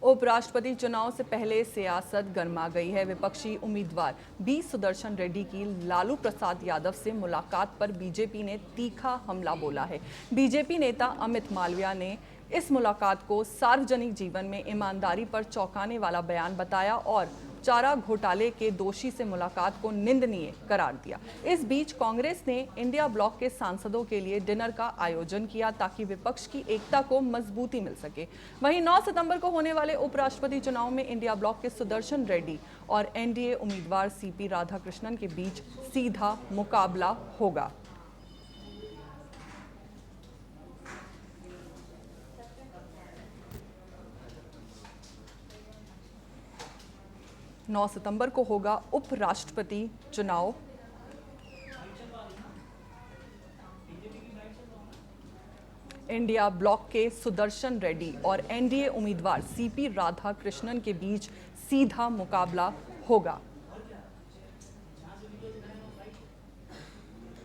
उपराष्ट्रपति चुनाव से पहले सियासत गर्मा गई है। विपक्षी उम्मीदवार बी सुदर्शन रेड्डी की लालू प्रसाद यादव से मुलाकात पर बीजेपी ने तीखा हमला बोला है। बीजेपी नेता अमित मालविया ने इस मुलाकात को सार्वजनिक जीवन में ईमानदारी पर चौंकाने वाला बयान बताया और चारा घोटाले के दोषी से मुलाकात को निंदनीय करार दिया। इस बीच कांग्रेस ने इंडिया ब्लॉक के सांसदों के लिए डिनर का आयोजन किया ताकि विपक्ष की एकता को मजबूती मिल सके। वहीं 9 सितंबर को होने वाले उपराष्ट्रपति चुनाव में इंडिया ब्लॉक के सुदर्शन रेड्डी और एनडीए उम्मीदवार सीपी राधाकृष्णन के बीच सीधा मुकाबला होगा। नौ सितंबर को होगा उपराष्ट्रपति चुनाव। इंडिया ब्लॉक के सुदर्शन रेड्डी और एनडीए उम्मीदवार सीपी राधाकृष्णन के बीच सीधा मुकाबला होगा।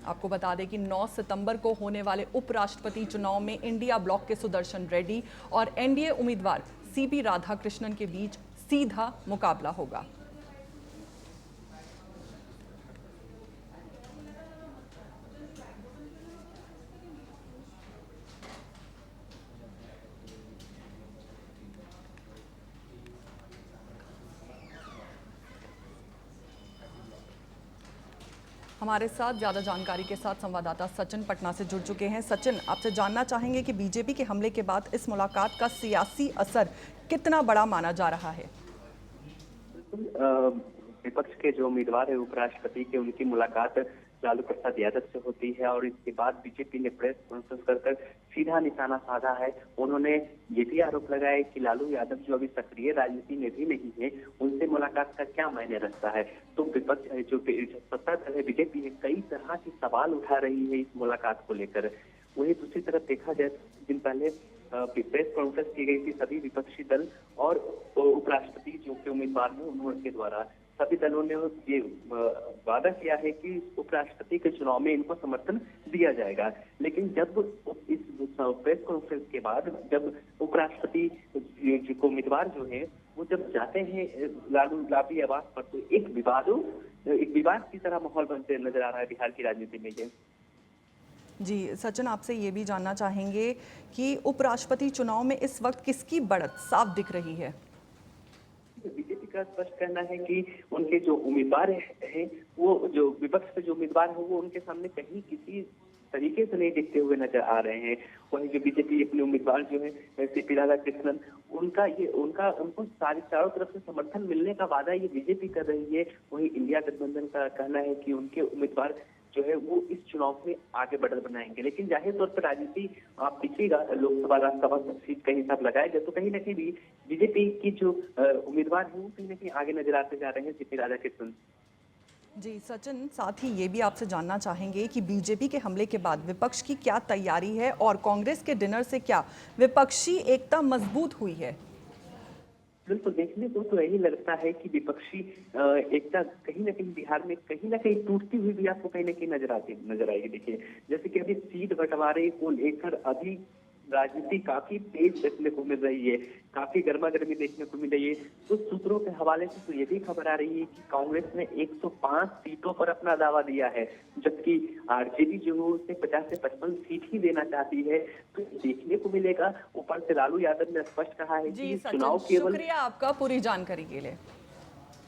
आपको बता दें कि 9 सितंबर को होने वाले उपराष्ट्रपति चुनाव में इंडिया ब्लॉक के सुदर्शन रेड्डी और एनडीए उम्मीदवार सीपी राधाकृष्णन के बीच सीधा मुकाबला होगा। हमारे साथ ज्यादा जानकारी के साथ संवाददाता सचिन पटना से जुड़ चुके हैं। सचिन, आपसे जानना चाहेंगे कि बीजेपी के हमले के बाद इस मुलाकात का सियासी असर कितना बड़ा माना जा रहा है? विपक्ष के जो उम्मीदवार है उपराष्ट्रपति के, उनकी मुलाकात लालू प्रसाद यादव से होती है और इसके बाद बीजेपी ने प्रेस कॉन्फ्रेंस कर सीधा निशाना साधा है। उन्होंने ये भी आरोप लगाया कि लालू यादव जो अभी सक्रिय राजनीति में भी नहीं है, उनसे मुलाकात का क्या मायने रखता है। तो विपक्ष जो सत्ता दल है बीजेपी है, कई तरह के सवाल उठा रही है इस मुलाकात को लेकर। वही दूसरी तरफ देखा जाए, दिन पहले प्रेस कॉन्फ्रेंस की गई थी सभी विपक्षी दल और उपराष्ट्रपति जो के उम्मीदवार हैं उनके द्वारा। सभी दलों ने ये वादा किया है कि उपराष्ट्रपति के चुनाव में इनको समर्थन दिया जाएगा। लेकिन जब इस प्रेस कॉन्फ्रेंस के बाद जब उपराष्ट्रपति को उम्मीदवार जो है वो जब जाते हैं लालू आवास पर, तो एक विवाद की तरह माहौल बनते नजर आ रहा है बिहार की राजनीति में। ये जी सचिन, आपसे ये भी जानना चाहेंगे कि उपराष्ट्रपति चुनाव में इस वक्त किसकी बढ़त साफ दिख रही है? बीजेपी का स्पष्ट कहना है कि उनके जो उम्मीदवार हैं, वो जो विपक्ष के जो उम्मीदवार हैं वो उनके सामने कहीं किसी तरीके से नहीं दिखते हुए नजर आ रहे हैं। वहीं जो बीजेपी अपने उम्मीदवार जो है सीपी राधाकृष्णन, उनको चारों तरफ से समर्थन मिलने का वादा ये बीजेपी कर रही है। वहीं इंडिया गठबंधन का कहना है कि उनके उम्मीदवार जो है वो इस चुनाव में आगे बढ़त बनाएंगे। लेकिन जाहिर तौर पर राजनीति आप पिछली लोकसभा राज्यसभा सीट का हिसाब लगाया जाए तो कहीं ना कहीं भी बीजेपी की जो उम्मीदवार है वो कहीं ना कहीं आगे नजर आते जा रहे हैं, सीपी राधाकृष्णन। जी सचिन, साथ ही ये भी आपसे जानना चाहेंगे कि बीजेपी के हमले के बाद विपक्ष की क्या तैयारी है और कांग्रेस के डिनर से क्या विपक्षी एकता मजबूत हुई है? बिल्कुल, देखने को तो यही लगता है कि विपक्षी एकता कहीं ना कहीं बिहार में कहीं ना कहीं टूटती हुई भी आपको कहीं ना कहीं नजर आएगी। देखिए, जैसे कि अभी सीट बंटवारे को लेकर अभी राजनीति काफी तेज देखने को मिल रही है, काफी गर्मा गर्मी देखने को मिल रही है। कुछ सूत्रों के हवाले से तो ये भी खबर आ रही है कि कांग्रेस ने 105 सीटों पर अपना दावा दिया है, जबकि आरजेडी जो है उसे 50 से 55 सीट ही देना चाहती है। तो देखने को मिलेगा। ऊपर से लालू यादव ने स्पष्ट कहा है कि चुनाव केवल। शुक्रिया आपका पूरी जानकारी के लिए।